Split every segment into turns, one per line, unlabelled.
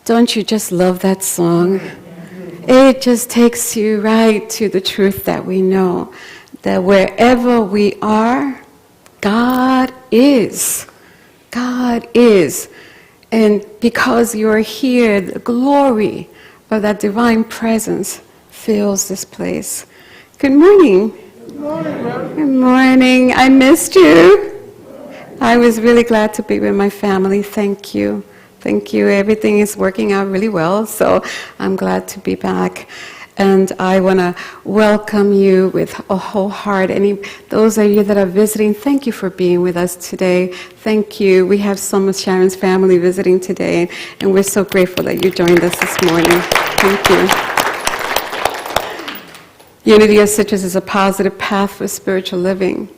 Don't you just love that song? It just takes you right to the truth that we know, that wherever we are, God is. God is. And because you're here, the glory of that divine presence fills this place. Good morning.
Good morning, Mary.
Good morning. I missed you. I was really glad to be with my family. Thank you. Thank you. Everything is working out really well, so I'm glad to be back. And I want to welcome you with a whole heart. Those of you that are visiting, thank you for being with us today. Thank you. We have some of Sharon's family visiting today, and we're so grateful that you joined us this morning. Thank you. Unity of Citrus is a positive path for spiritual living.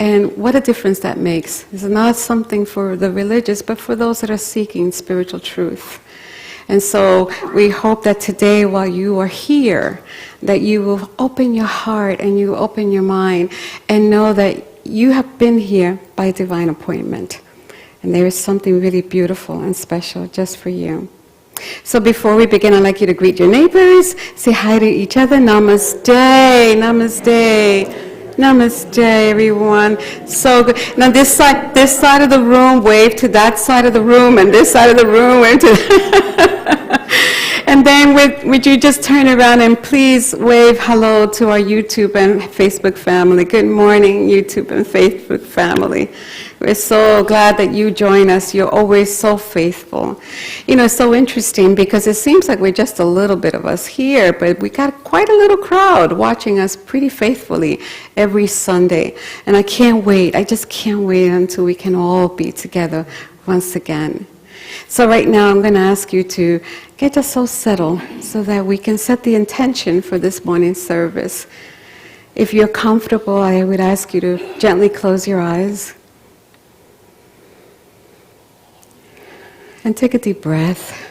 And what a difference that makes. It's not something for the religious, but for those that are seeking spiritual truth. And so we hope that today, while you are here, that you will open your heart and you open your mind and know that you have been here by divine appointment. And there is something really beautiful and special just for you. So before we begin, I'd like you to greet your neighbors, say hi to each other. Namaste, namaste. Namaste, everyone. So good. Now this side of the room, wave to that side of the room, and this side of the room, wave to And then would you just turn around and please wave hello to our YouTube and Facebook family. Good morning, YouTube and Facebook family. We're so glad that you join us. You're always so faithful. You know, it's so interesting because it seems like we're just a little bit of us here, but we got quite a little crowd watching us pretty faithfully every Sunday. And I can't wait. I just can't wait until we can all be together once again. So right now I'm going to ask you to get yourself settled so that we can set the intention for this morning's service. If you're comfortable, I would ask you to gently close your eyes. And take a deep breath.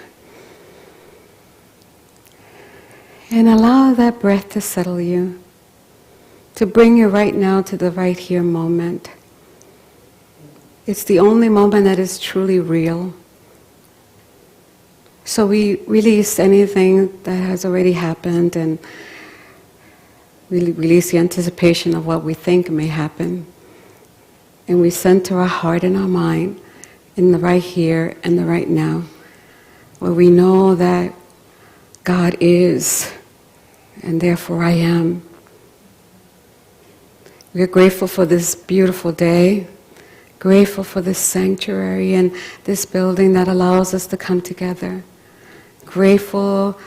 And allow that breath to settle you, to bring you right now to the right here moment. It's the only moment that is truly real. So we release anything that has already happened and we release the anticipation of what we think may happen. And we center our heart and our mind in the right here and the right now, where we know that God is, and therefore I am. We're grateful for this beautiful day, grateful for this sanctuary and this building that allows us to come together. Grateful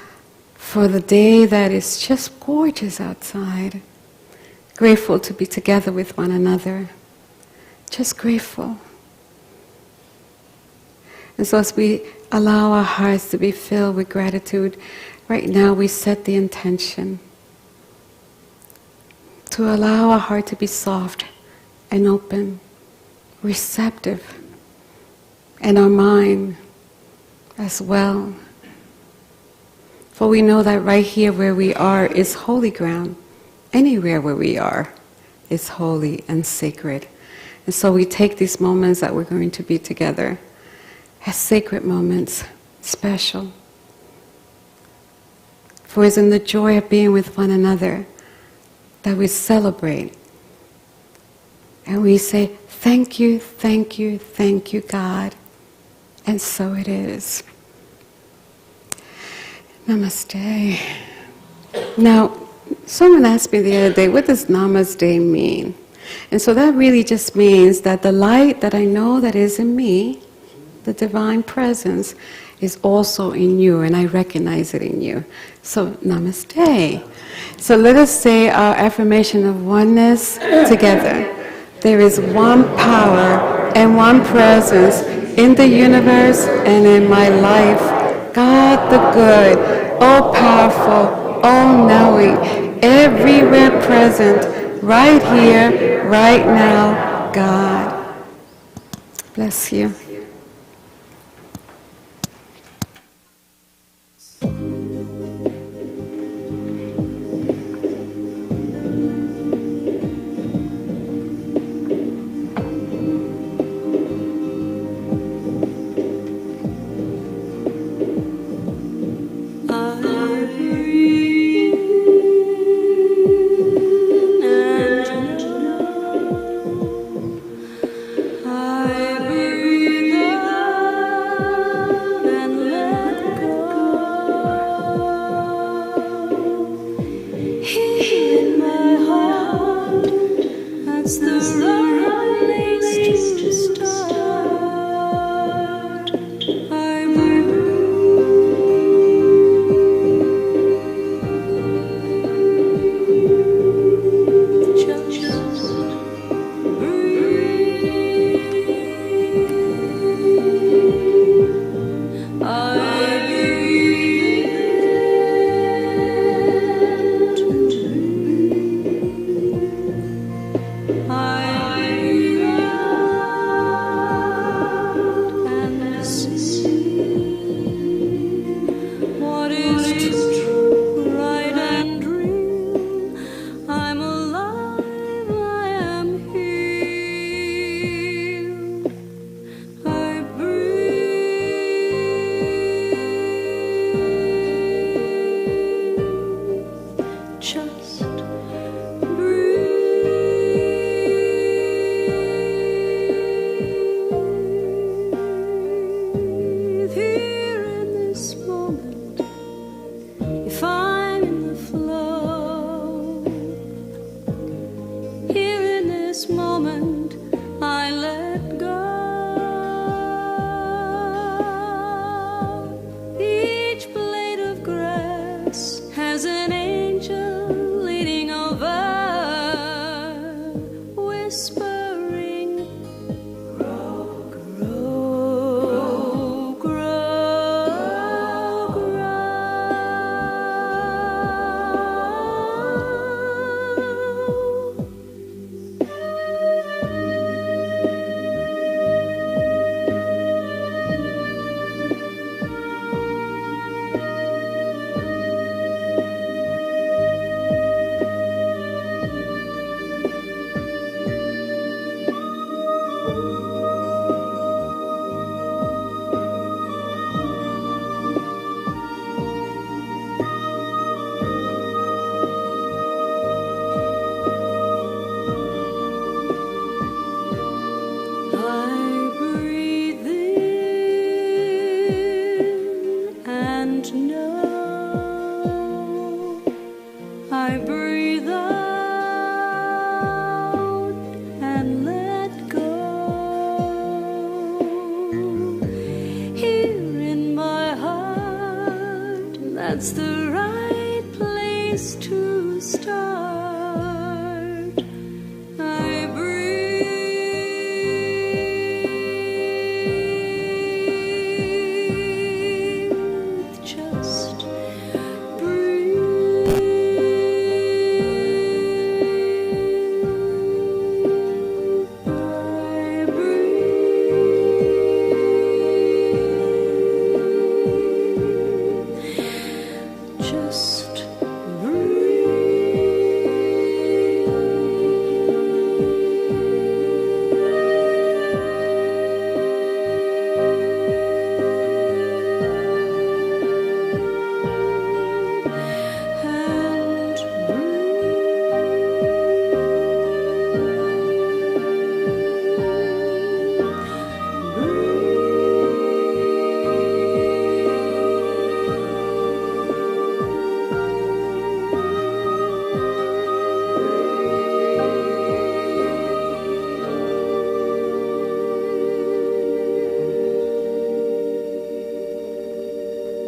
for the day that is just gorgeous outside. Grateful to be together with one another. Just grateful. And so as we allow our hearts to be filled with gratitude, right now we set the intention to allow our heart to be soft and open, receptive, and our mind as well. For we know that right here where we are is holy ground. Anywhere where we are is holy and sacred. And so we take these moments that we're going to be together as sacred moments, special. For it's in the joy of being with one another that we celebrate. And we say, thank you, thank you, thank you, God. And so it is. Namaste. Now, someone asked me the other day, what does Namaste mean? And so that really just means that the light that I know that is in me, the divine presence, is also in you, and I recognize it in you. So, namaste. So let us say our affirmation of oneness together. There is one power and one presence in the universe and in my life. God the good, all-powerful, all-knowing, everywhere present, right here, right now, God. Bless you.
That's the right place to start. I breathe, just breathe. I breathe, just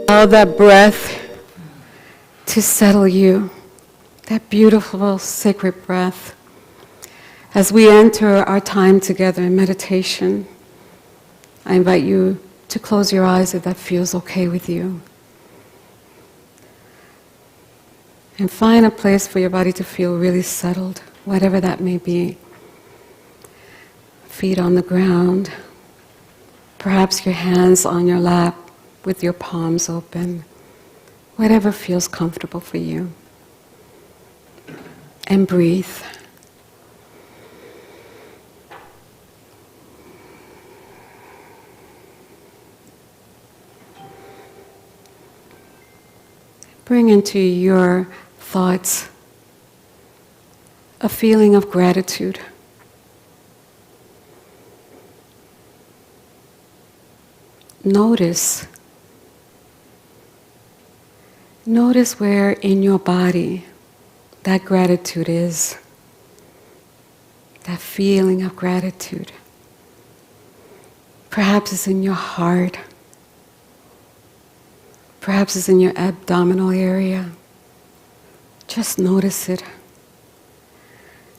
allow that breath to settle you, that beautiful sacred breath. As we enter our time together in meditation, I invite you to close your eyes if that feels okay with you. And find a place for your body to feel really settled, whatever that may be. Feet on the ground, perhaps your hands on your lap with your palms open, whatever feels comfortable for you. And breathe. Bring into your thoughts a feeling of gratitude. Notice where in your body that gratitude is, that feeling of gratitude. Perhaps it's in your heart. Perhaps it's in your abdominal area. Just notice it.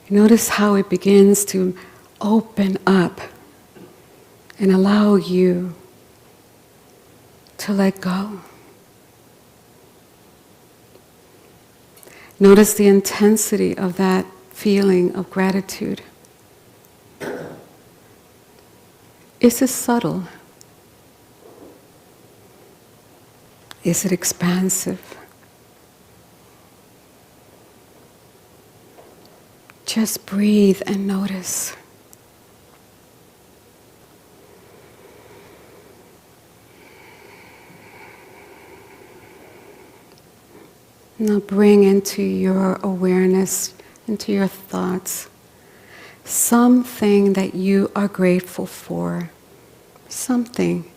Notice how it begins to open up and allow you to let go. Notice the intensity of that feeling of gratitude. Is it subtle? Is it expansive? Just breathe and notice. Now bring into your awareness, into your thoughts, something that you are grateful for. Something.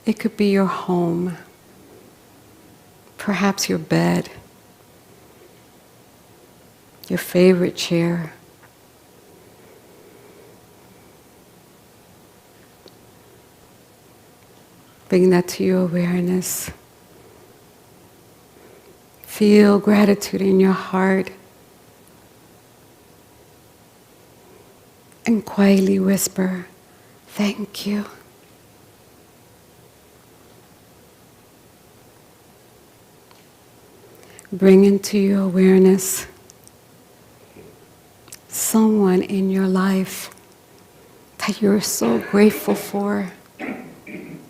It could be your home, perhaps your bed, your favorite chair. Bring that to your awareness. Feel gratitude in your heart. And quietly whisper, "Thank you." Bring into your awareness someone in your life that you're so grateful for.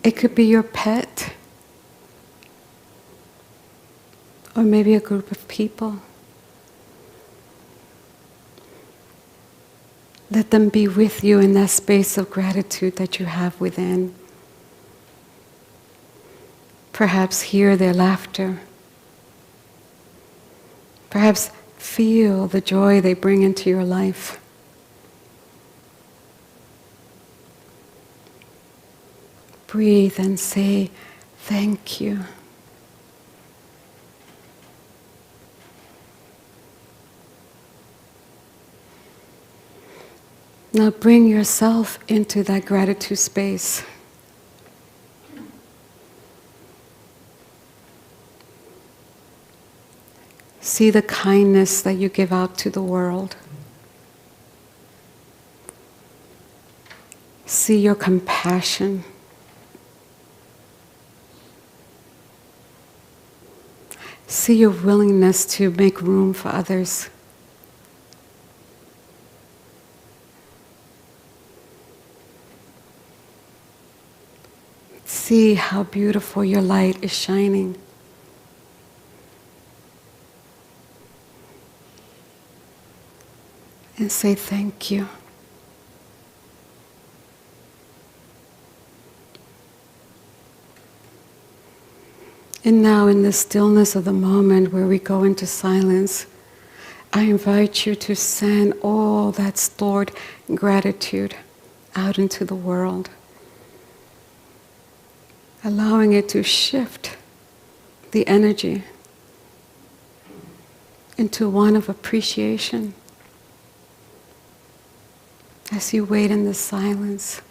It could be your pet, or maybe a group of people. Let them be with you in that space of gratitude that you have within. Perhaps hear their laughter. Perhaps feel the joy they bring into your life. Breathe and say, "Thank you." Now bring yourself into that gratitude space. See the kindness that you give out to the world. See your compassion. See your willingness to make room for others. See how beautiful your light is shining. And say thank you. And now, in the stillness of the moment where we go into silence, I invite you to send all that stored gratitude out into the world, allowing it to shift the energy into one of appreciation as you wait in the silence.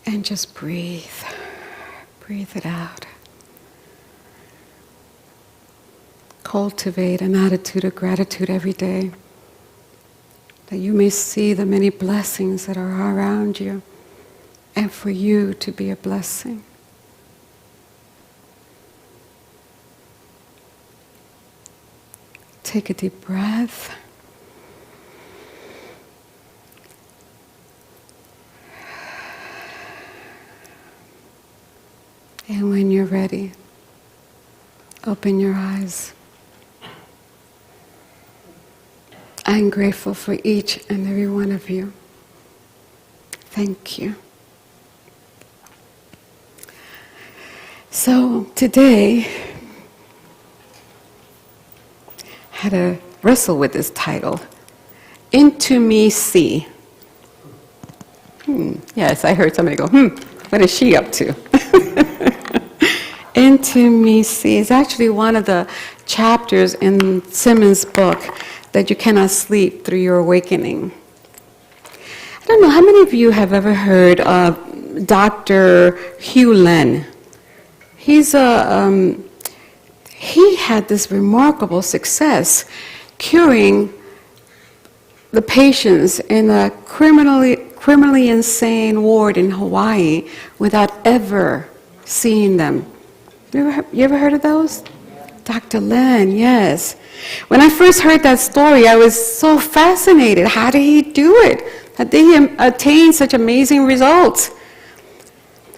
And just breathe. Breathe it out. Cultivate an attitude of gratitude every day, that you may see the many blessings that are around you, and for you to be a blessing. Take a deep breath. And when you're ready, open your eyes. I'm grateful for each and every one of you. Thank you. So today, I had to wrestle with this title, Into Me See. Yes, I heard somebody go, what is she up to? Into Me See is actually one of the chapters in Simmons' book that you cannot sleep through your awakening. I don't know, how many of you have ever heard of Dr. Hugh Len? He had this remarkable success curing the patients in a criminally insane ward in Hawaii without ever seeing them. You ever heard of those? Dr. Len, yes. When I first heard that story, I was so fascinated. How did he do it? How did he attain such amazing results?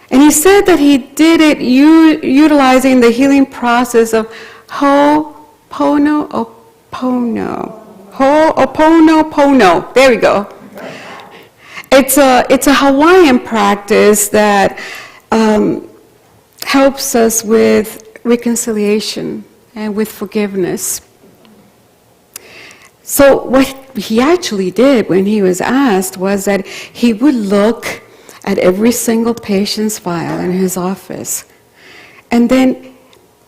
And he said that he did it utilizing the healing process of Ho'oponopono. Ho'oponopono. There we go. It's a Hawaiian practice that helps us with reconciliation and with forgiveness. So what he actually did when he was asked was that he would look at every single patient's file in his office, and then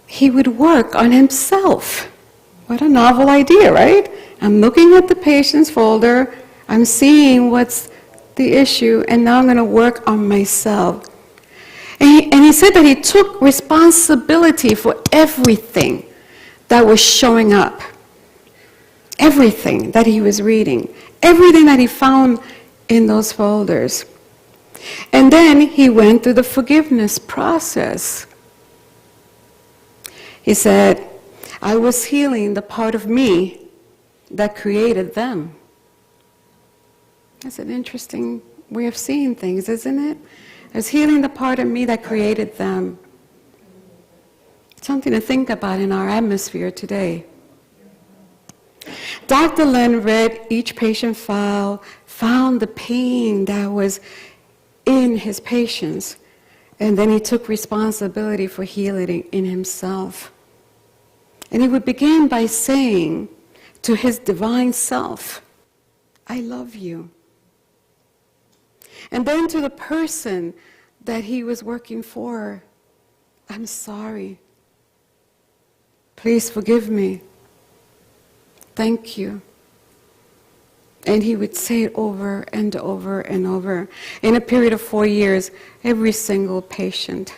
he would work on himself. What a novel idea, right? I'm looking at the patient's folder, I'm seeing what's the issue, and now I'm going to work on myself. And he said that he took responsibility for everything that was showing up, everything that he was reading, everything that he found in those folders. And then he went through the forgiveness process. He said, I was healing the part of me that created them. That's an interesting way of seeing things, isn't it? I was healing the part of me that created them. Something to think about in our atmosphere today. Dr. Len read each patient file, found the pain that was in his patients, And then he took responsibility for healing in himself. And he would begin by saying to his divine self, I love you. And then to the person that he was working for, I'm sorry. Please forgive me. Thank you. And he would say it over and over and over. In a period of 4 years, every single patient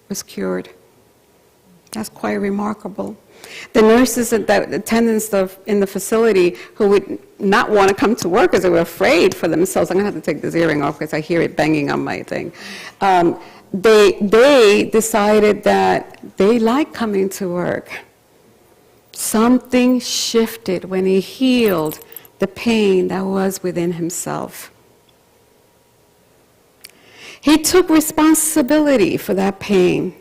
was cured. That's quite remarkable. The nurses and the attendants in the facility who would not want to come to work because they were afraid for themselves. I'm going to have to take this earring off because I hear it banging on my thing. They decided that they liked coming to work. Something shifted when he healed the pain that was within himself. He took responsibility for that pain.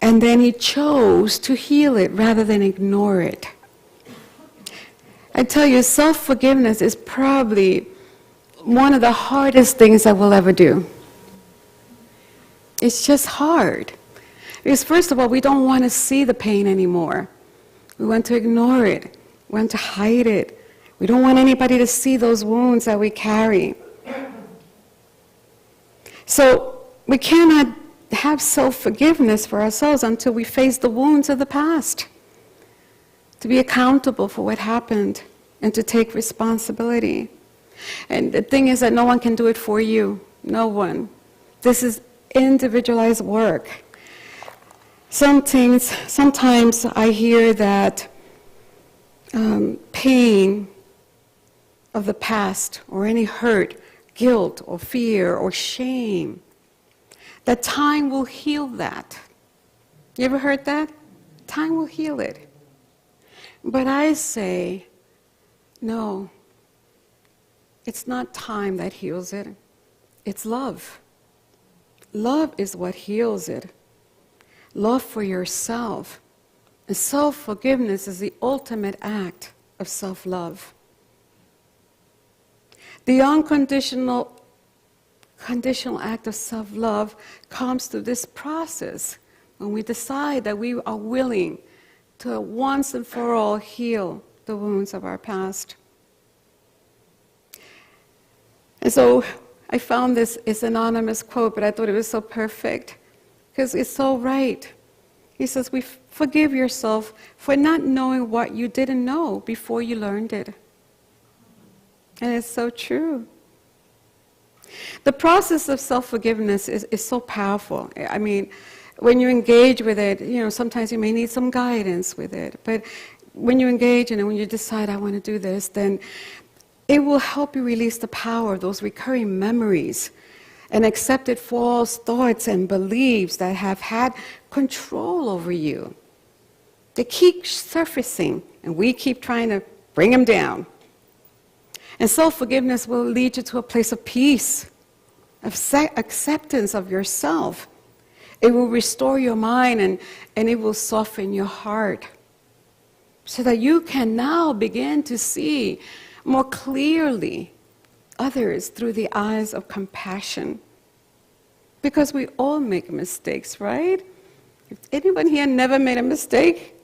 And then he chose to heal it rather than ignore it. I tell you, self-forgiveness is probably one of the hardest things that we'll ever do. It's just hard. Because first of all, we don't want to see the pain anymore. We want to ignore it. We want to hide it. We don't want anybody to see those wounds that we carry. So we cannot have self-forgiveness for ourselves until we face the wounds of the past. To be accountable for what happened and to take responsibility. And the thing is that no one can do it for you. No one. This is individualized work. Sometimes I hear that pain of the past or any hurt, guilt or fear or shame, that time will heal that. You ever heard that? Time will heal it. But I say, no, it's not time that heals it. It's love. Love is what heals it. Love for yourself. And self-forgiveness is the ultimate act of self-love. The unconditional act of self-love comes through this process when we decide that we are willing to once and for all heal the wounds of our past. And so I found this anonymous quote, but I thought it was so perfect because it's so right. He says, forgive yourself for not knowing what you didn't know before you learned it. And it's so true. The process of self-forgiveness is so powerful. I mean, when you engage with it, sometimes you may need some guidance with it. But when you engage in it, when you decide, I want to do this, then it will help you release the power of those recurring memories and accepted false thoughts and beliefs that have had control over you. They keep surfacing, and we keep trying to bring them down. And self-forgiveness will lead you to a place of peace, of acceptance of yourself. It will restore your mind and it will soften your heart so that you can now begin to see more clearly others through the eyes of compassion. Because we all make mistakes, right? Anyone here never made a mistake?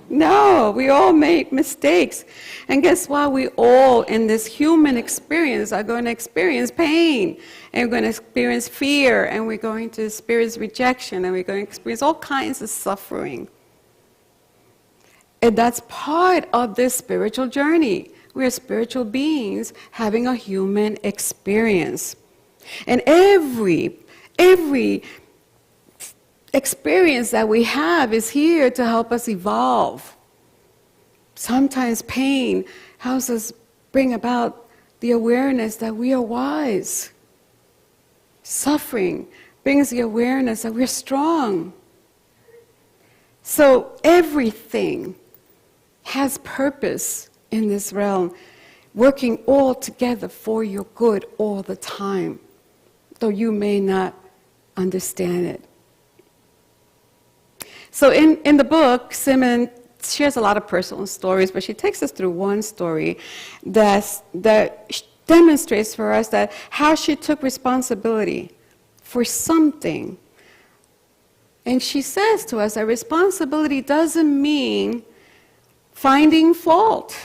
No, we all make mistakes. And guess what? We all in this human experience are going to experience pain. And we're going to experience fear. And we're going to experience rejection. And we're going to experience all kinds of suffering. And that's part of this spiritual journey. We're spiritual beings having a human experience. And every experience that we have is here to help us evolve. Sometimes pain helps us bring about the awareness that we are wise. Suffering brings the awareness that we're strong. So everything has purpose in this realm, working all together for your good all the time, though you may not understand it. So in the book, Simone shares a lot of personal stories, but she takes us through one story that demonstrates for us that how she took responsibility for something. And she says to us that responsibility doesn't mean finding fault.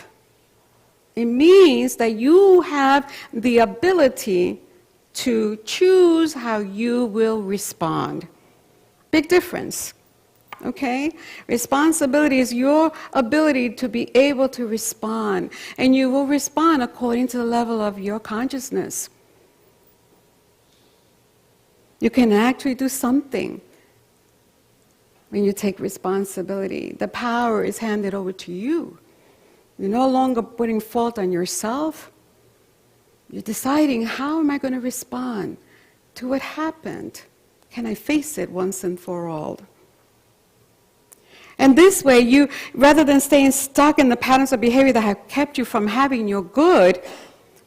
It means that you have the ability to choose how you will respond. Big difference. Okay? Responsibility is your ability to be able to respond. And you will respond according to the level of your consciousness. You can actually do something when you take responsibility. The power is handed over to you. You're no longer putting fault on yourself. You're deciding, how am I going to respond to what happened? Can I face it once and for all? And this way, you, rather than staying stuck in the patterns of behavior that have kept you from having your good,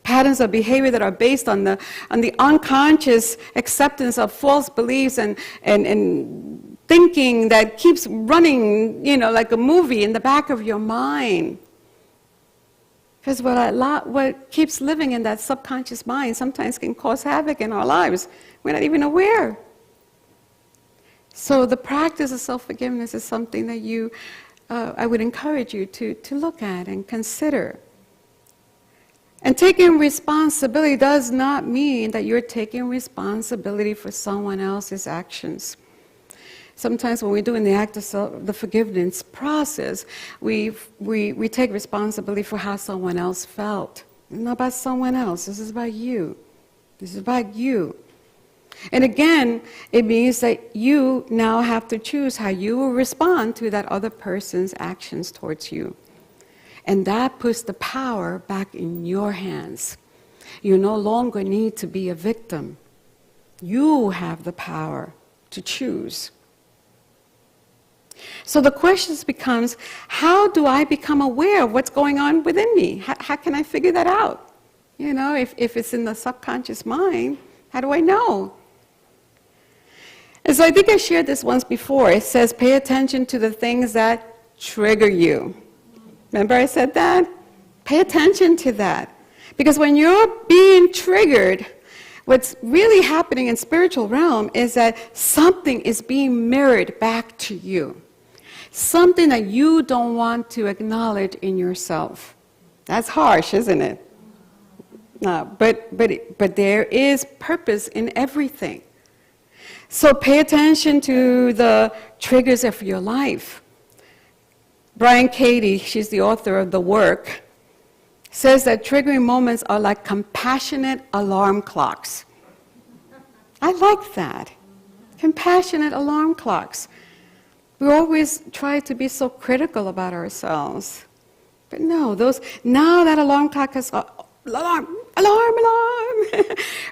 patterns of behavior that are based on the unconscious acceptance of false beliefs and thinking that keeps running, like a movie in the back of your mind. Because what keeps living in that subconscious mind sometimes can cause havoc in our lives. We're not even aware. So the practice of self-forgiveness is something that I would encourage you to look at and consider. And taking responsibility does not mean that you're taking responsibility for someone else's actions. Sometimes when we're doing the act of the forgiveness process, we take responsibility for how someone else felt. It's not about someone else. This is about you. This is about you. And again, it means that you now have to choose how you will respond to that other person's actions towards you. And that puts the power back in your hands. You no longer need to be a victim. You have the power to choose. So the question becomes, how do I become aware of what's going on within me? How can I figure that out? If it's in the subconscious mind, how do I know? And so I think I shared this once before. It says, pay attention to the things that trigger you. Remember I said that? Pay attention to that. Because when you're being triggered, what's really happening in spiritual realm is that something is being mirrored back to you. Something that you don't want to acknowledge in yourself. That's harsh, isn't it? No, but there is purpose in everything. So pay attention to the triggers of your life. Brian Cady, she's the author of The Work, says that triggering moments are like compassionate alarm clocks. I like that. Compassionate alarm clocks. We always try to be so critical about ourselves. But no, now that alarm clock is alarm,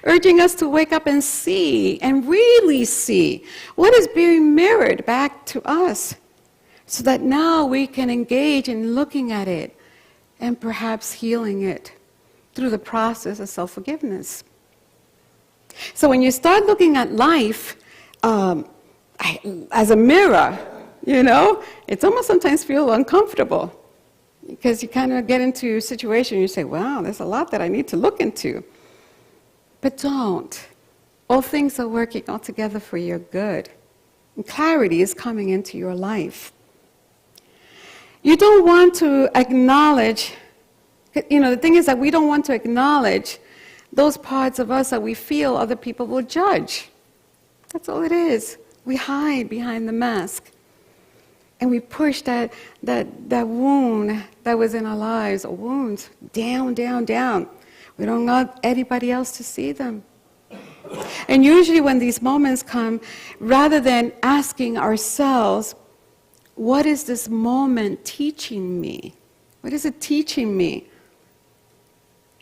urging us to wake up and see, and really see, what is being mirrored back to us, so that now we can engage in looking at it and perhaps healing it through the process of self-forgiveness. So when you start looking at life as a mirror, it's almost sometimes feel uncomfortable. Because you kind of get into a situation and you say, wow, there's a lot that I need to look into. But don't. All things are working all together for your good. And clarity is coming into your life. You don't want to acknowledge, the thing is that we don't want to acknowledge those parts of us that we feel other people will judge. That's all it is. We hide behind the mask. And we push that wound that was in our lives, or wounds, down, down, down. We don't want anybody else to see them. And usually when these moments come, rather than asking ourselves, what is this moment teaching me? What is it teaching me?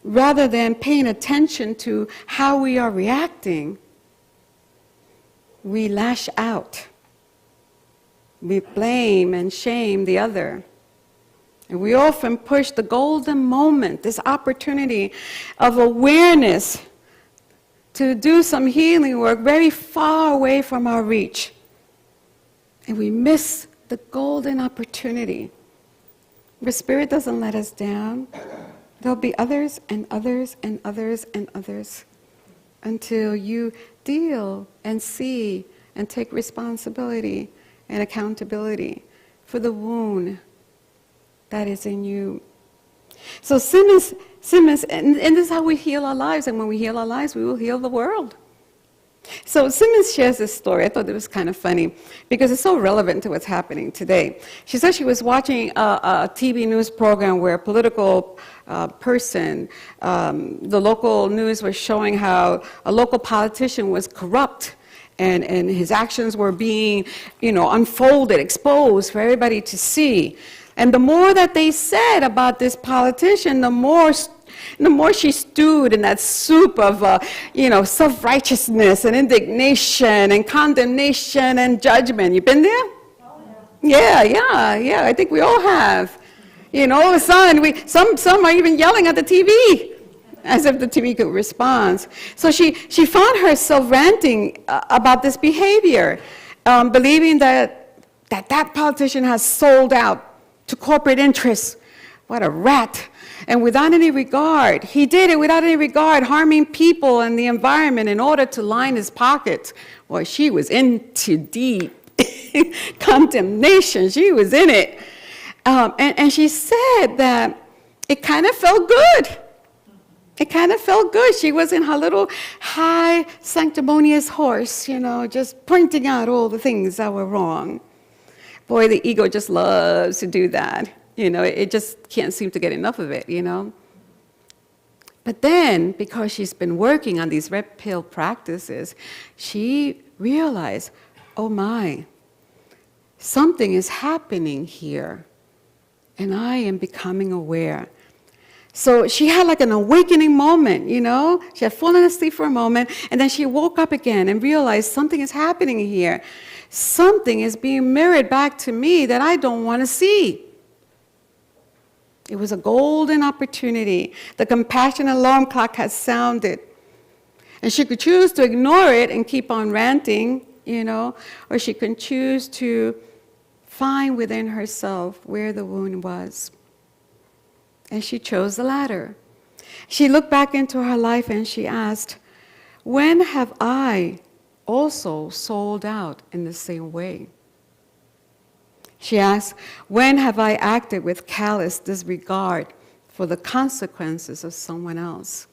Rather than paying attention to how we are reacting, we lash out. We blame and shame the other. And we often push the golden moment, this opportunity of awareness to do some healing work very far away from our reach. And we miss the golden opportunity. The Spirit doesn't let us down. There'll be others and others and others and others until you deal and see and take responsibility and accountability for the wound that is in you. So Simmons, and this is how we heal our lives, and when we heal our lives, we will heal the world. So Simmons shares this story. I thought it was kind of funny because it's so relevant to what's happening today. She said she was watching a TV news program where a political person, the local news was showing how a local politician was corrupt and his actions were being, unfolded, exposed for everybody to see. And the more that they said about this politician, the more she stewed in that soup of, self-righteousness and indignation and condemnation and judgment. You been there? Yeah. I think we all have. All of a sudden, some are even yelling at the TV as if the TV could respond. So she found herself ranting about this behavior, believing that politician has sold out to corporate interests. What a rat. And without any regard, he did it without any regard, harming people and the environment in order to line his pockets. Boy, she was into deep condemnation. She was in it. And she said that it kind of felt good. It kind of felt good. She was in her little high sanctimonious horse, just pointing out all the things that were wrong. Boy, the ego just loves to do that. It just can't seem to get enough of it, But then, because she's been working on these red pill practices, she realized, oh my, something is happening here, and I am becoming aware. So she had like an awakening moment, She had fallen asleep for a moment, and then she woke up again and realized something is happening here. Something is being mirrored back to me that I don't want to see. It was a golden opportunity. The compassion alarm clock had sounded. And she could choose to ignore it and keep on ranting, or she could choose to find within herself where the wound was. And she chose the latter. She looked back into her life and she asked, when have I also sold out in the same way? She asked, when have I acted with callous disregard for the consequences of someone else?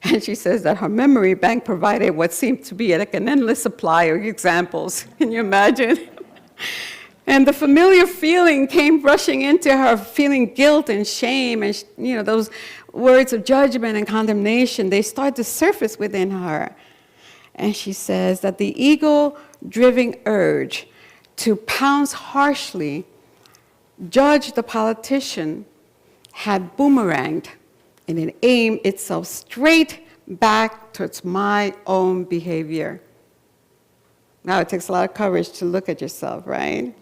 And she says that her memory bank provided what seemed to be like an endless supply of examples. Can you imagine? And the familiar feeling came rushing into her, feeling guilt and shame, and those words of judgment and condemnation, they start to surface within her. And she says that the ego-driven urge to pounce harshly, judge the politician, had boomeranged, and it aimed itself straight back towards my own behavior. Now it takes a lot of courage to look at yourself, right?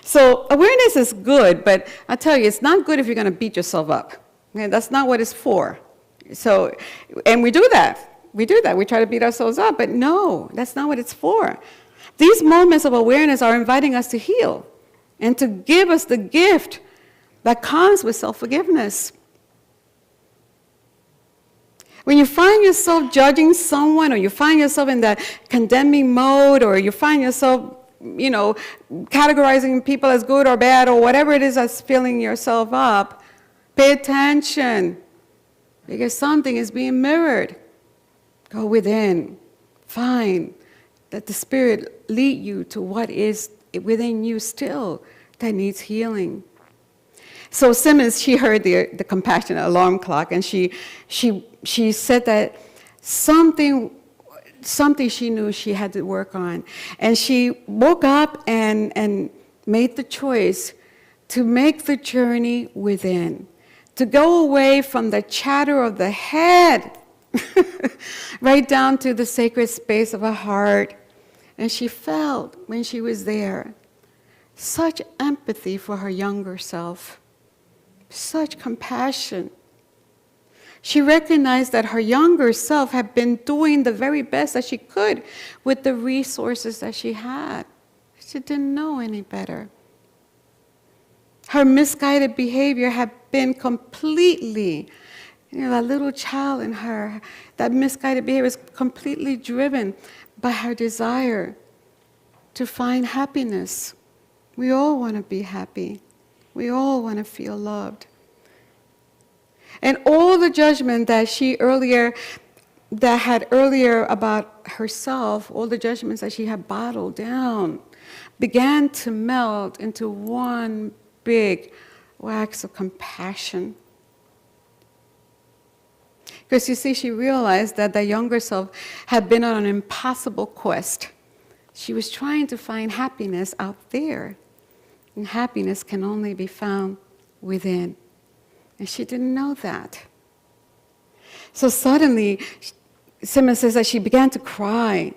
So awareness is good, but I tell you, it's not good if you're going to beat yourself up. Okay? That's not what it's for. So, and we do that. We try to beat ourselves up, but no, that's not what it's for. These moments of awareness are inviting us to heal and to give us the gift that comes with self-forgiveness. When you find yourself judging someone, or you find yourself in that condemning mode, or you find yourself, categorizing people as good or bad, or whatever it is that's filling yourself up, pay attention, because something is being mirrored. Go within, find that the Spirit lead you to what is within you still that needs healing. So Simmons, she heard the compassionate alarm clock, and she said that something she knew she had to work on. And she woke up and made the choice to make the journey within, to go away from the chatter of the head, right down to the sacred space of her heart. And she felt, when she was there, such empathy for her younger self, such compassion. She recognized that her younger self had been doing the very best that she could with the resources that she had. She didn't know any better. Her misguided behavior had been completely, that little child in her, that misguided behavior is completely driven by her desire to find happiness. We all want to be happy. We all want to feel loved. And all the judgment that had earlier about herself, all the judgments that she had bottled down, began to melt into one big wax of compassion. Because you see, she realized that the younger self had been on an impossible quest. She was trying to find happiness out there. And happiness can only be found within. And she didn't know that. So suddenly, Simmons says that she began to cry.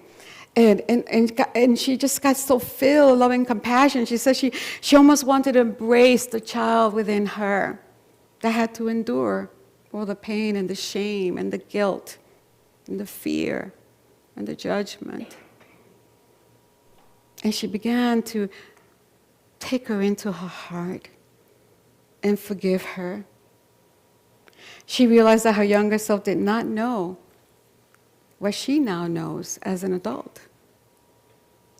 And she just got so filled with loving compassion. She said she almost wanted to embrace the child within her that had to endure all the pain and the shame and the guilt and the fear and the judgment. And she began to take her into her heart and forgive her. She realized that her younger self did not know what she now knows as an adult.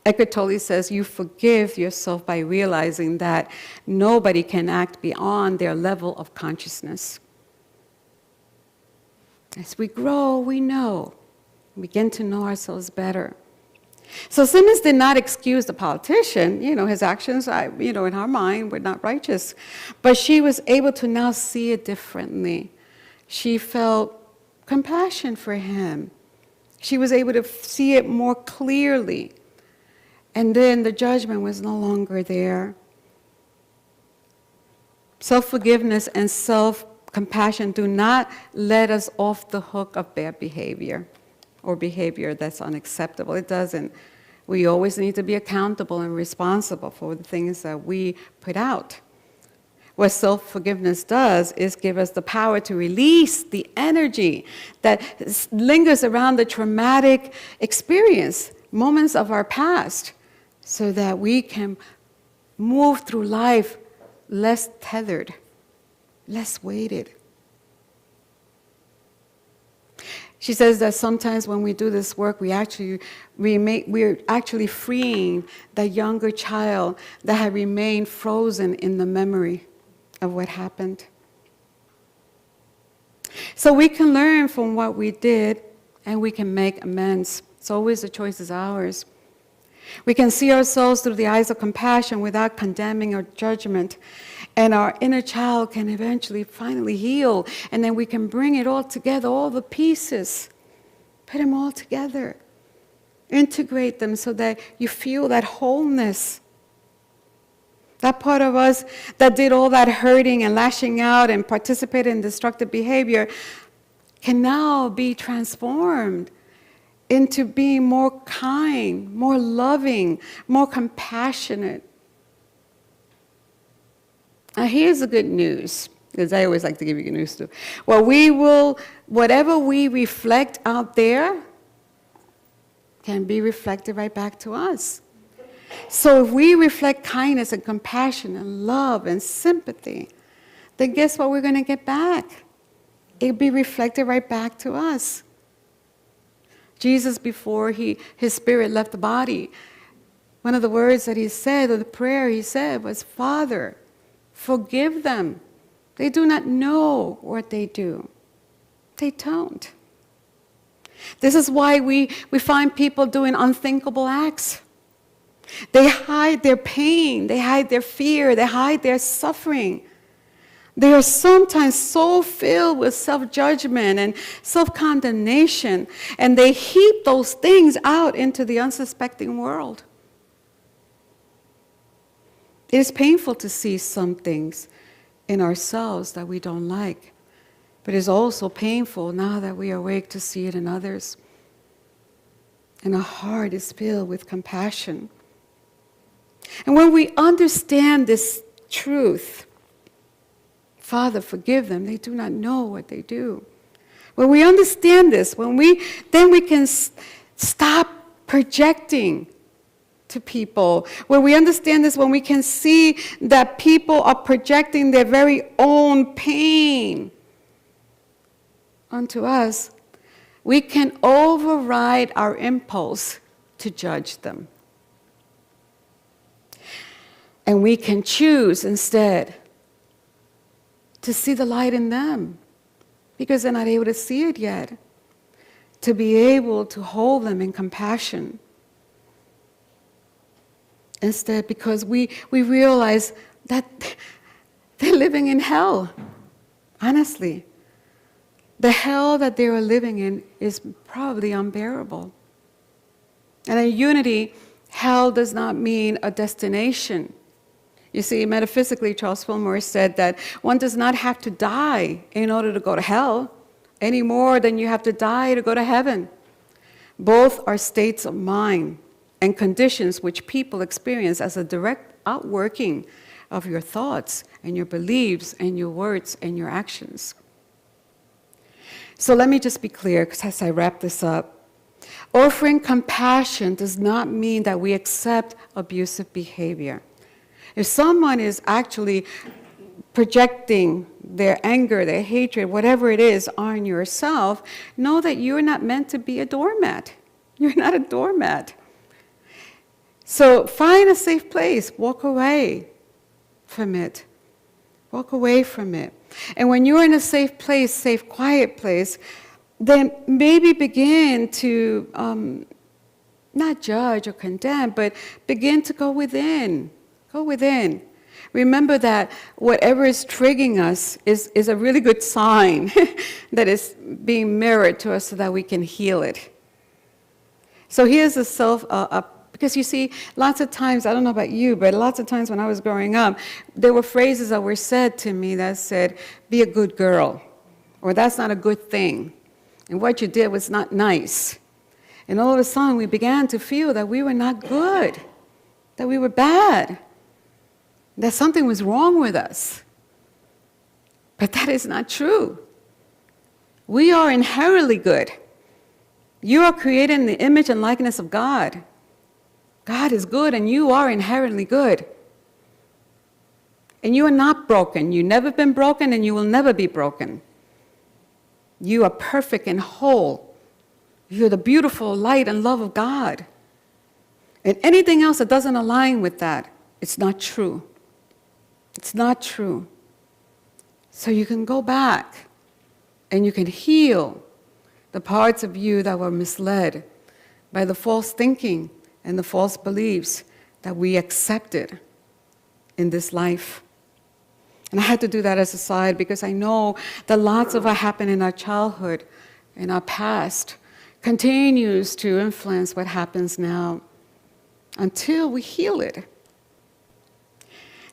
Eckhart Tolle says you forgive yourself by realizing that nobody can act beyond their level of consciousness. As we grow, we know. We begin to know ourselves better. So Simmons did not excuse the politician. His actions, in her mind, were not righteous. But she was able to now see it differently. She felt compassion for him. She was able to see it more clearly. And then the judgment was no longer there. Self-forgiveness and self-compassion do not let us off the hook of bad behavior or behavior that's unacceptable. It doesn't. We always need to be accountable and responsible for the things that we put out. What self-forgiveness does is give us the power to release the energy that lingers around the traumatic experience, moments of our past, so that we can move through life less tethered, less weighted. She says that sometimes when we do this work, we're actually freeing the younger child that had remained frozen in the memory of what happened. So we can learn from what we did, and we can make amends. It's always the choice is ours. We can see ourselves through the eyes of compassion without condemning or judgment. And our inner child can eventually finally heal. And then we can bring it all together, all the pieces. Put them all together. Integrate them so that you feel that wholeness. That part of us that did all that hurting and lashing out and participated in destructive behavior can now be transformed into being more kind, more loving, more compassionate. Now here's the good news, because I always like to give you good news too. Well, whatever we reflect out there can be reflected right back to us. So if we reflect kindness and compassion and love and sympathy, then guess what we're going to get back? It'll be reflected right back to us. Jesus, before his spirit left the body, one of the words that he said, or the prayer he said, was, Father, forgive them. They do not know what they do. They don't. This is why we find people doing unthinkable acts. They hide their pain, they hide their fear, they hide their suffering. They are sometimes so filled with self-judgment and self-condemnation, and they heap those things out into the unsuspecting world. It is painful to see some things in ourselves that we don't like, but it is also painful now that we are awake to see it in others. And our heart is filled with compassion. And when we understand this truth, Father, forgive them, they do not know what they do. When we understand this, then we can stop projecting to people. When we understand this, when we can see that people are projecting their very own pain onto us, we can override our impulse to judge them. And we can choose instead to see the light in them, because they're not able to see it yet, to be able to hold them in compassion. Instead, because we realize that they're living in hell, honestly. The hell that they are living in is probably unbearable. And in unity, hell does not mean a destination. You see, metaphysically, Charles Fillmore said that one does not have to die in order to go to hell, any more than you have to die to go to heaven. Both are states of mind and conditions which people experience as a direct outworking of your thoughts and your beliefs and your words and your actions. So let me just be clear, because as I wrap this up, offering compassion does not mean that we accept abusive behavior. If someone is actually projecting their anger, their hatred, whatever it is, on yourself, know that you're not meant to be a doormat. You're not a doormat. So find a safe place. Walk away from it. Walk away from it. And when you're in a safe place, safe, quiet place, then maybe begin to not judge or condemn, but begin to go within. Go within. Remember that whatever is triggering us is a really good sign that is being mirrored to us so that we can heal it. So here's a because you see, lots of times, I don't know about you, but lots of times when I was growing up, there were phrases that were said to me that said, be a good girl, or that's not a good thing, and what you did was not nice. And all of a sudden, we began to feel that we were not good, that we were bad, that something was wrong with us. But that is not true. We are inherently good. You are created in the image and likeness of God. God is good, and you are inherently good. And you are not broken. You've never been broken, and you will never be broken. You are perfect and whole. You're the beautiful light and love of God. And anything else that doesn't align with that, it's not true. It's not true. So you can go back and you can heal the parts of you that were misled by the false thinking and the false beliefs that we accepted in this life. And I had to do that as a side because I know that lots of what happened in our childhood, in our past, continues to influence what happens now until we heal it.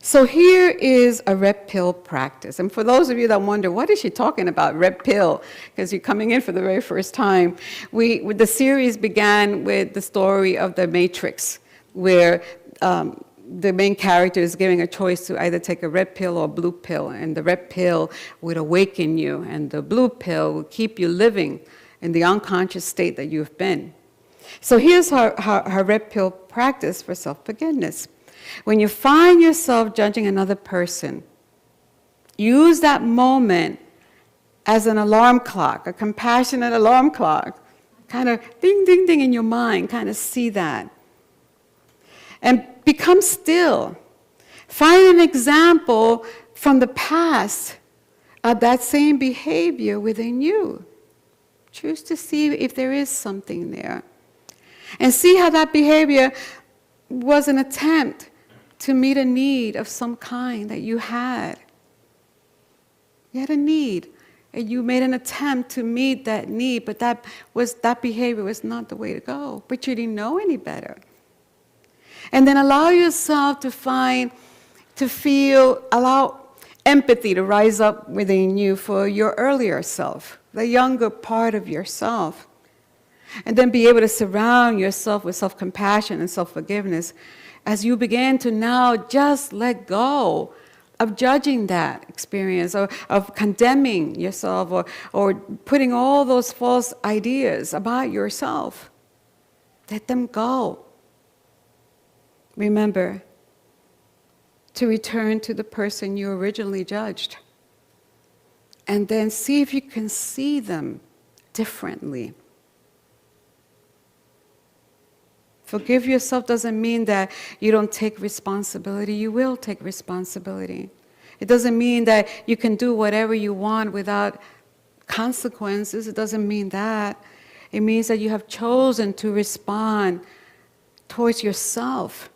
So here is a red pill practice. And for those of you that wonder, what is she talking about, red pill? Because you're coming in for the very first time. The series began with the story of the Matrix, where the main character is giving a choice to either take a red pill or a blue pill. And the red pill would awaken you, and the blue pill will keep you living in the unconscious state that you've been. So here's her red pill practice for self-forgiveness. When you find yourself judging another person, use that moment as an alarm clock, a compassionate alarm clock. Kind of ding, ding, ding in your mind, kind of see that. And become still. Find an example from the past of that same behavior within you. Choose to see if there is something there. And see how that behavior was an attempt to meet a need of some kind that you had. You had a need, and you made an attempt to meet that need, but that behavior was not the way to go. But you didn't know any better. And then allow yourself allow empathy to rise up within you for your earlier self, the younger part of yourself. And then be able to surround yourself with self-compassion and self-forgiveness as you begin to now just let go of judging that experience, or of condemning yourself, or putting all those false ideas about yourself. Let them go. Remember to return to the person you originally judged. And then see if you can see them differently. Forgive yourself doesn't mean that you don't take responsibility. You will take responsibility. It doesn't mean that you can do whatever you want without consequences. It doesn't mean that. It means that you have chosen to respond towards yourself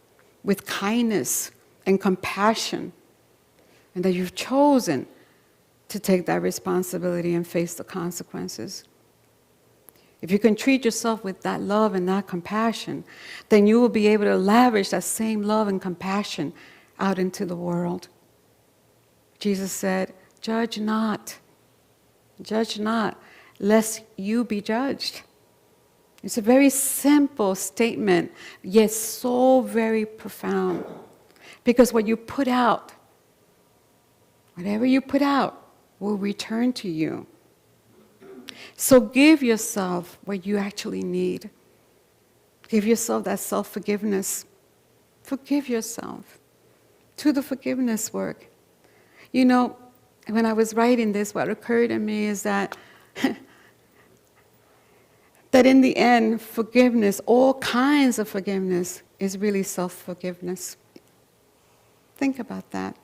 with kindness and compassion, and that you've chosen to take that responsibility and face the consequences. If you can treat yourself with that love and that compassion, then you will be able to lavish that same love and compassion out into the world. Jesus said, "Judge not, lest you be judged." It's a very simple statement, yet so very profound. Because what you put out, whatever you put out, will return to you. So give yourself what you actually need. Give yourself that self-forgiveness. Forgive yourself. Do the forgiveness work. You know, when I was writing this, what occurred to me is that that in the end, forgiveness, all kinds of forgiveness, is really self-forgiveness. Think about that.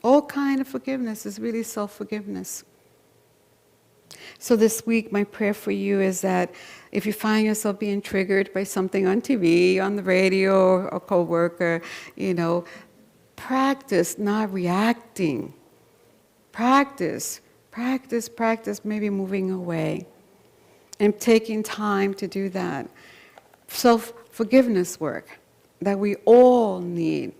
All kind of forgiveness is really self-forgiveness. So this week, my prayer for you is that if you find yourself being triggered by something on TV, on the radio, or a coworker, practice not reacting. Practice maybe moving away and taking time to do that. Self-forgiveness work that we all need,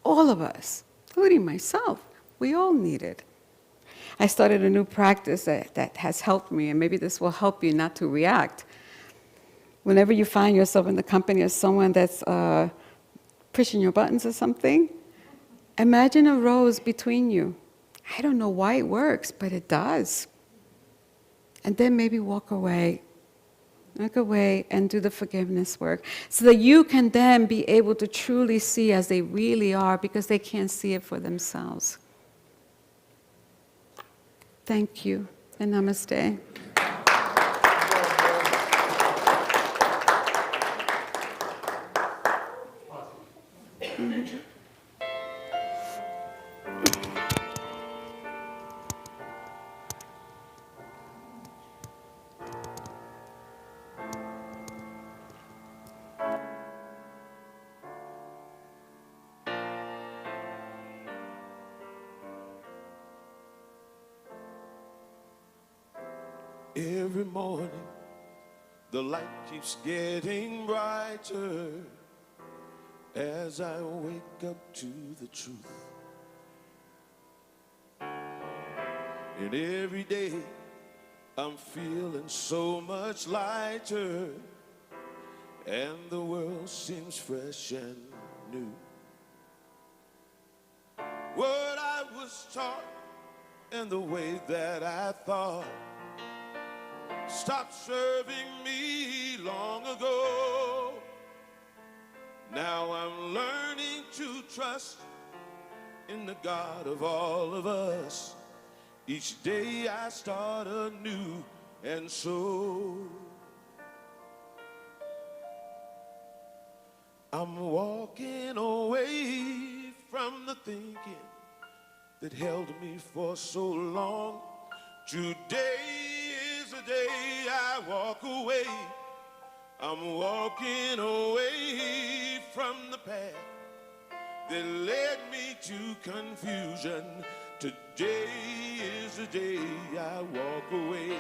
all of us, including myself. We all need it. I started a new practice that has helped me, and maybe this will help you not to react. Whenever you find yourself in the company of someone that's pushing your buttons or something, imagine a rose between you. I don't know why it works, but it does. And then maybe walk away. Walk away and do the forgiveness work so that you can then be able to truly see as they really are, because they can't see it for themselves. Thank you, and namaste.
Every morning, the light keeps getting brighter as I wake up to the truth. And every day, I'm feeling so much lighter, and the world seems fresh and new. What I was taught and the way that I thought stopped serving me long ago. Now I'm learning to trust in the God of all of us. Each day I start anew, and so I'm walking away from the thinking that held me for so long. Today is the day I walk away. I'm walking away from the path that led me to confusion. Today is the day I walk away.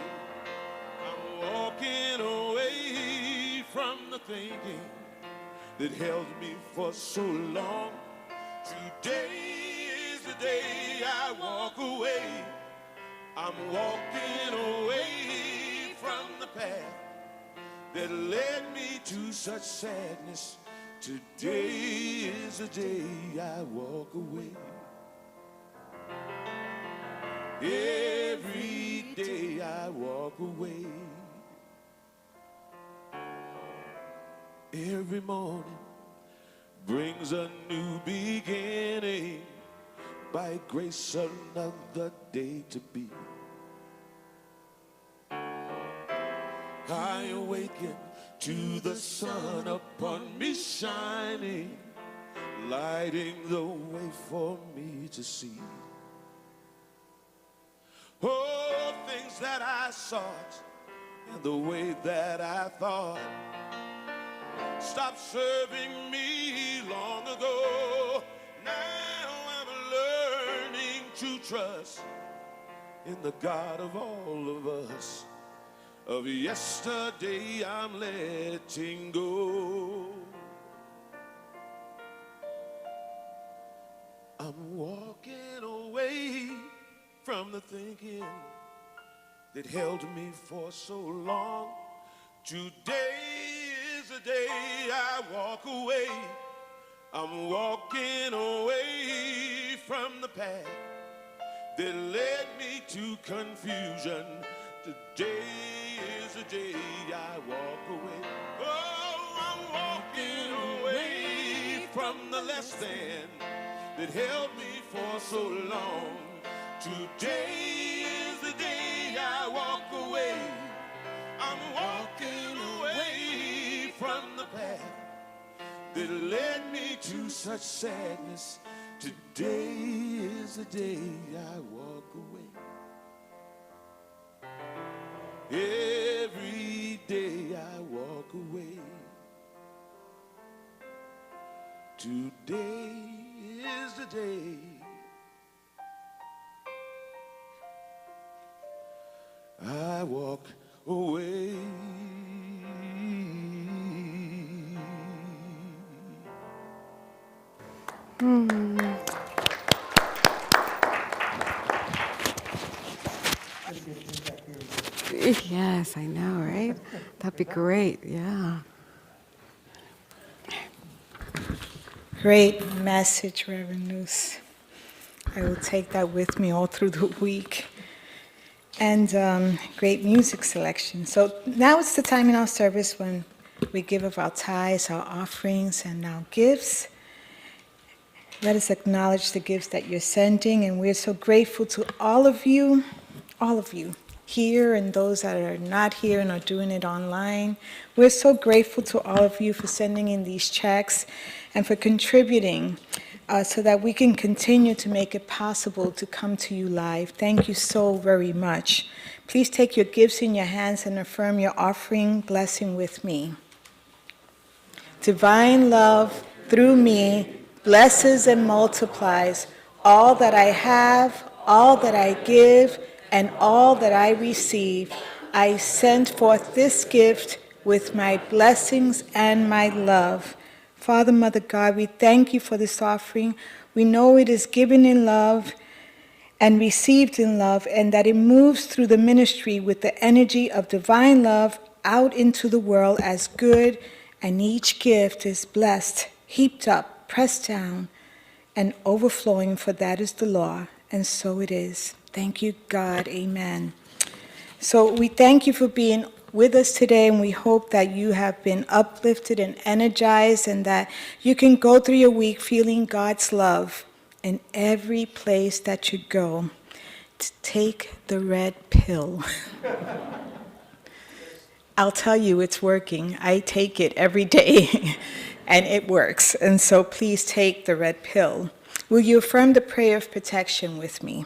I'm walking away from the thinking that held me for so long. Today is the day I walk away. I'm walking away from the path that led me to such sadness. Today is the day I walk away. Every day I walk away. Every morning, brings a new beginning. By grace another day to be. I awaken to the sun upon me shining, lighting the way for me to see. Oh, things that I sought and the way that I thought stopped serving me long ago. Now I'm learning to trust in the God of all of us. Of yesterday I'm letting go. I'm walking away from the thinking that held me for so long. Today is the day I walk away. I'm walking away from the path that led me to confusion. Today is the day I walk away. Oh, I'm walking away from the less than that held me for so long. Today is the day I walk away. I'm walking away from the path that led me to such sadness. Today is the day I walk away. Every day I walk away. Today is the day I walk away.
Yes, I know, right? That'd be great, yeah.
Great message, Reverend Luce. I will take that with me all through the week. And great music selection. So now it's the time in our service when we give of our tithes, our offerings, and our gifts. Let us acknowledge the gifts that you're sending, and we're so grateful to all of you here and those that are not here and are doing it online. We're so grateful to all of you for sending in these checks and for contributing so that we can continue to make it possible to come to you live. Thank you so very much. Please take your gifts in your hands and affirm your offering blessing with me. Divine love through me blesses and multiplies all that I have, all that I give, and all that I receive. I send forth this gift with my blessings and my love. Father, Mother God, we thank you for this offering. We know it is given in love and received in love, and that it moves through the ministry with the energy of divine love out into the world as good, and each gift is blessed, heaped up, pressed down, and overflowing, for that is the law, and so it is. Thank you, God. Amen. So we thank you for being with us today, and we hope that you have been uplifted and energized, and that you can go through your week feeling God's love in every place that you go. To take the red pill. I'll tell you, it's working. I take it every day, and it works. And so please take the red pill. Will you affirm the prayer of protection with me?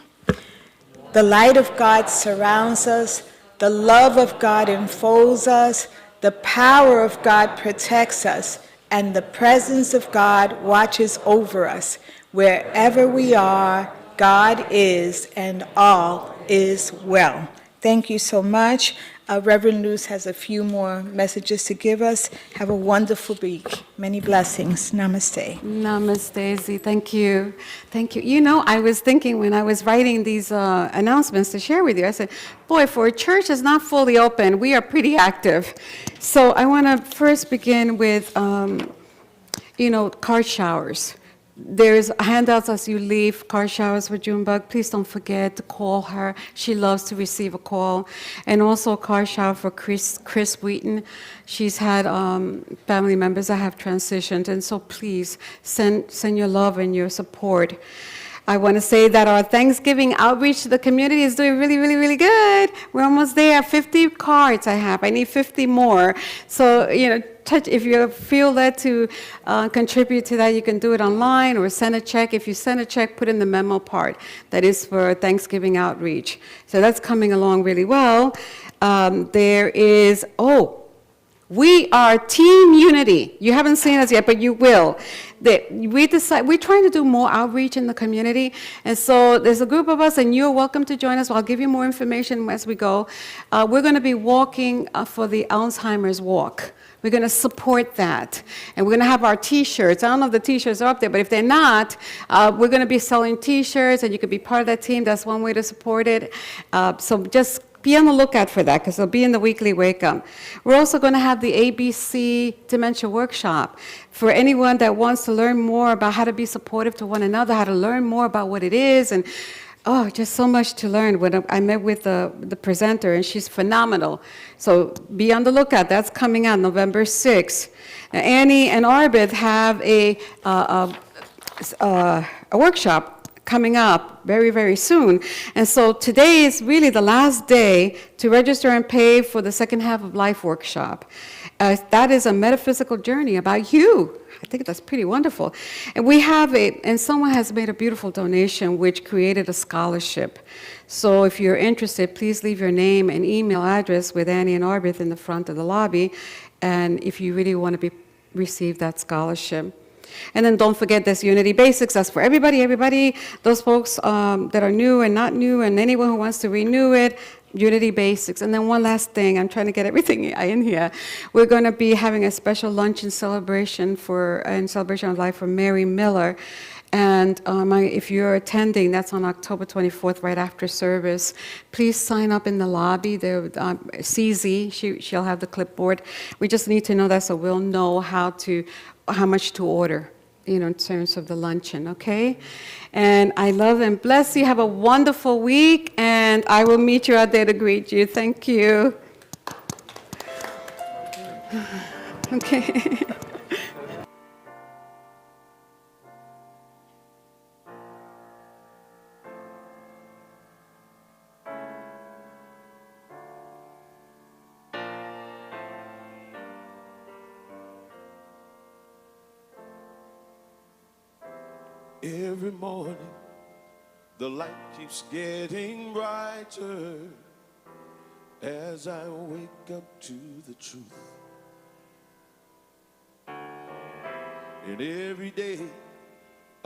The light of God surrounds us. The love of God enfolds us. The power of God protects us. And the presence of God watches over us. Wherever we are, God is, and all is well. Thank you so much. Reverend Luce has a few more messages to give us. Have a wonderful week. Many blessings. Namaste.
Namaste, Z. Thank you. Thank you. You know, I was thinking when I was writing these announcements to share with you, I said, boy, for a church that's not fully open, we are pretty active. So I want to first begin with, card showers. There's handouts as you leave, car showers with Junebug. Please don't forget to call her. She loves to receive a call. And also a car shower for Chris Wheaton. She's had family members that have transitioned, and so please send your love and your support. I want to say that our Thanksgiving outreach to the community is doing really, really, really good. We're almost there. 50 cards I have. I need 50 more. So, if you feel led to contribute to that, you can do it online or send a check. If you send a check, put in the memo part. That is for Thanksgiving outreach. So that's coming along really well. We are Team Unity. You haven't seen us yet, but you will. We're trying to do more outreach in the community, and so there's a group of us, and you're welcome to join us. I'll give you more information as we go. We're going to be walking for the Alzheimer's Walk. We're going to support that, and we're going to have our T-shirts. I don't know if the T-shirts are up there, but if they're not, we're going to be selling T-shirts, and you could be part of that team. That's one way to support it. So just be on the lookout for that, because it'll be in the weekly wake-up. We're also going to have the ABC Dementia Workshop for anyone that wants to learn more about how to be supportive to one another, how to learn more about what it is, and just so much to learn. When I met with the presenter, and she's phenomenal. So be on the lookout. That's coming out November 6th. Now, Annie and Arbith have a workshop coming up very, very soon. And so today is really the last day to register and pay for the Second Half of Life workshop. That is a metaphysical journey about you. I think that's pretty wonderful. And we have and someone has made a beautiful donation which created a scholarship. So if you're interested, please leave your name and email address with Annie and Arbith in the front of the lobby, and if you really want to receive that scholarship. And then don't forget this Unity Basics. That's for everybody, those folks that are new and not new, and anyone who wants to renew it, Unity Basics. And then one last thing, I'm trying to get everything in here. We're going to be having a special lunch in celebration of life for Mary Miller. And if you're attending, that's on October 24th, right after service. Please sign up in the lobby. CZ, she'll have the clipboard. We just need to know that so we'll know how much to order, in terms of the luncheon, okay? And I love and bless you. Have a wonderful week, and I will meet you out there to greet you. Thank you. Okay.
Every morning, the light keeps getting brighter as I wake up to the truth. And every day,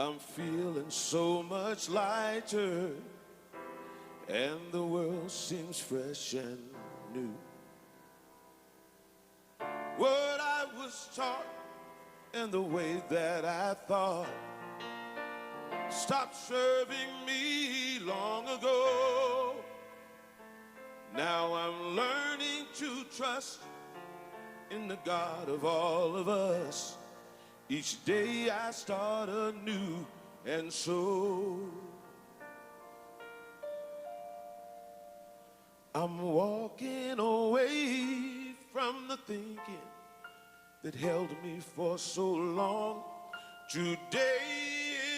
I'm feeling so much lighter, and the world seems fresh and new. What I was taught and the way that I thought stopped serving me long ago. Now I'm learning to trust in the God of all of us. Each day I start anew, and so I'm walking away from the thinking that held me for so long. Today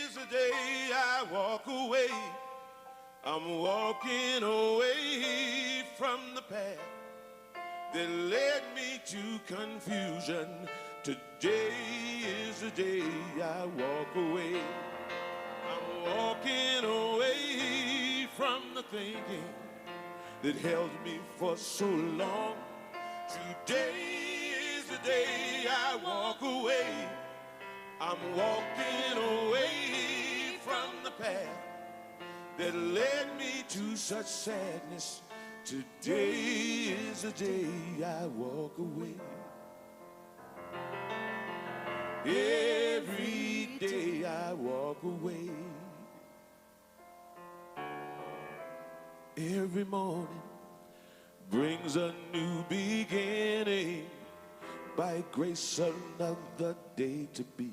is the day I walk away. I'm walking away from the path that led me to confusion. Today is the day I walk away. I'm walking away from the thinking that held me for so long. Today is the day I walk away. I'm walking away from the path that led me to such sadness. Today is the day I walk away. Every day I walk away. Every morning brings a new beginning. By grace another day to be.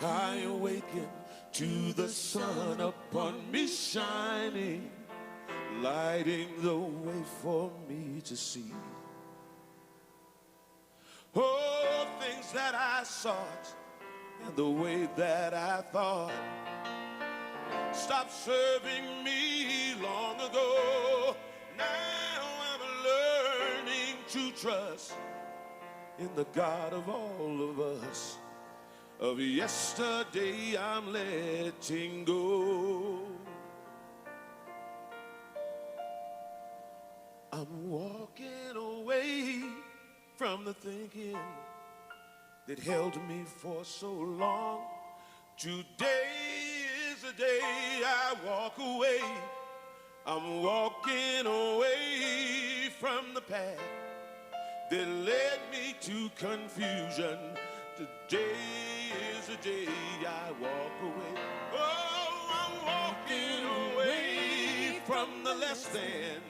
I awaken to the sun upon me shining, lighting the way for me to see. Oh, things that I sought and the way that I thought stopped serving me long ago. Now I'm learning to trust in the God of all of us. Of yesterday I'm letting go. I'm walking away from the thinking that held me for so long. Today is the day I walk away. I'm walking away from the path that led me to confusion. Today is the day I walk away. Oh, I'm walking away from the less than.